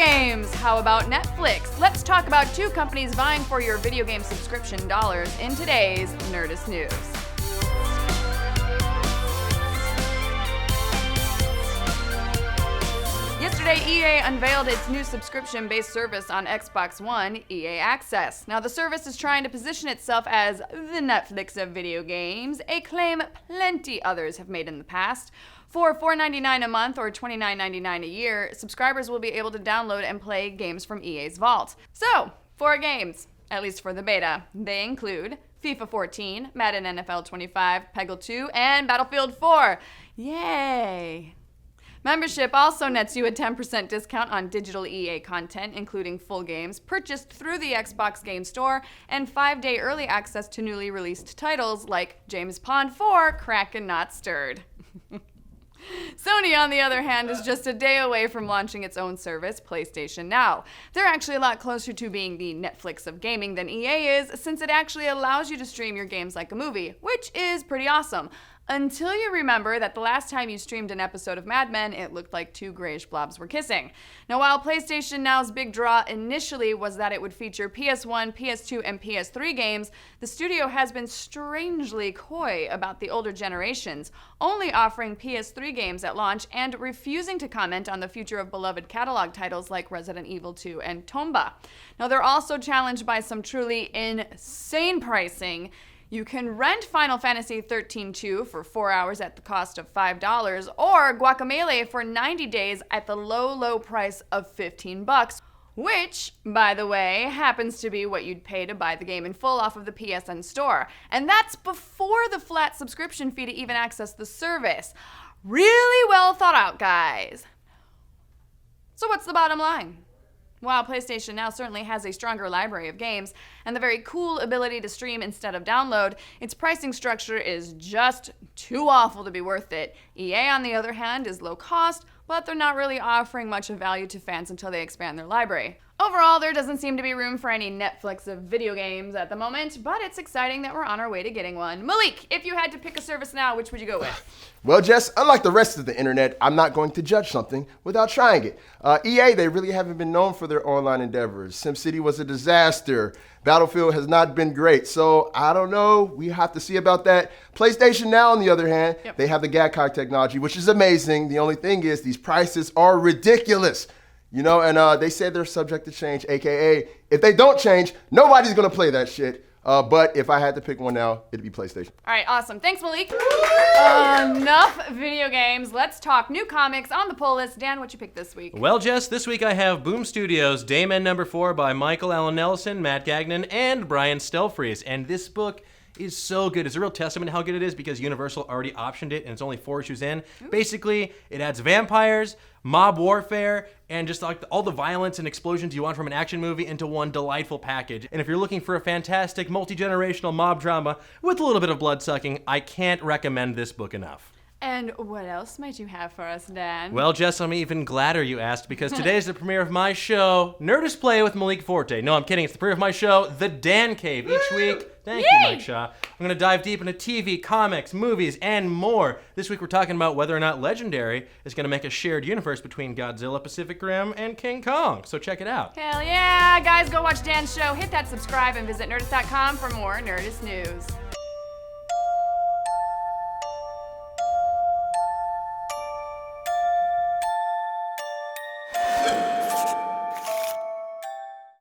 games! How about Netflix? Let's talk about two companies vying for your video game subscription dollars in today's Nerdist News. Yesterday, EA unveiled its new subscription-based service on Xbox One, EA Access. Now, the service is trying to position itself as the Netflix of video games, a claim plenty others have made in the past. For $4.99 a month or $29.99 a year, subscribers will be able to download and play games from EA's vault. So, 4 games, at least for the beta. They include FIFA 14, Madden NFL 25, Peggle 2, and Battlefield 4. Yay! Membership also nets you a 10% discount on digital EA content, including full games purchased through the Xbox Game Store, and 5-day early access to newly released titles like James Bond 4, Kraken Not Stirred. Sony, on the other hand, is just a day away from launching its own service, PlayStation Now. They're actually a lot closer to being the Netflix of gaming than EA is, since it actually allows you to stream your games like a movie, which is pretty awesome. Until you remember that the last time you streamed an episode of Mad Men, it looked like 2 grayish blobs were kissing. Now, while PlayStation Now's big draw initially was that it would feature PS1, PS2, and PS3 games, the studio has been strangely coy about the older generations, only offering PS3 games at launch and refusing to comment on the future of beloved catalog titles like Resident Evil 2 and Tomba. Now, they're also challenged by some truly insane pricing. You can rent Final Fantasy XIII 2 for 4 hours at the cost of $5, or Guacamelee for 90 days at the low price of $15, which, by the way, happens to be what you'd pay to buy the game in full off of the PSN store. And that's before the flat subscription fee to even access the service. Really well thought out, guys. So what's the bottom line? While PlayStation Now certainly has a stronger library of games and the very cool ability to stream instead of download, its pricing structure is just too awful to be worth it. EA, on the other hand, is low cost, but they're not really offering much of value to fans until they expand their library. Overall, there doesn't seem to be room for any Netflix of video games at the moment, but it's exciting that we're on our way to getting one. Malik, if you had to pick a service now, which would you go with? Well, Jess, unlike the rest of the internet, I'm not going to judge something without trying it. EA, they really haven't been known for their online endeavors. SimCity was a disaster. Battlefield has not been great. So I don't know. We have to see about that. PlayStation Now, on the other hand, They have the GACOG technology, which is amazing. The only thing is these prices are ridiculous. You know, and they said they're subject to change, AKA, if they don't change, nobody's going to play that shit. But if I had to pick one now, it'd be PlayStation. All right, awesome. Thanks, Malik. Enough video games. Let's talk new comics on the pull list. Dan, what you picked this week? Well, Jess, this week I have Boom Studios' Dayman #4 by Michael Allen Nelson, Matt Gagnon, and Brian Stelfreeze. And this book is so good. It's a real testament to how good it is because Universal already optioned it and it's only 4 issues in. Basically, it adds vampires, mob warfare, and just like all the violence and explosions you want from an action movie into one delightful package. And if you're looking for a fantastic multi-generational mob drama with a little bit of blood-sucking, I can't recommend this book enough. And what else might you have for us, Dan? Well, Jess, I'm even gladder you asked because today is the premiere of my show, Nerdist Play with Malik Forte. No, I'm kidding. It's the premiere of my show, The Dan Cave. Each week, thank you, Mike Shaw, I'm going to dive deep into TV, comics, movies, and more. This week, we're talking about whether or not Legendary is going to make a shared universe between Godzilla, Pacific Rim, and King Kong. So check it out. Hell yeah! Guys, go watch Dan's show, hit that subscribe, and visit Nerdist.com for more Nerdist news.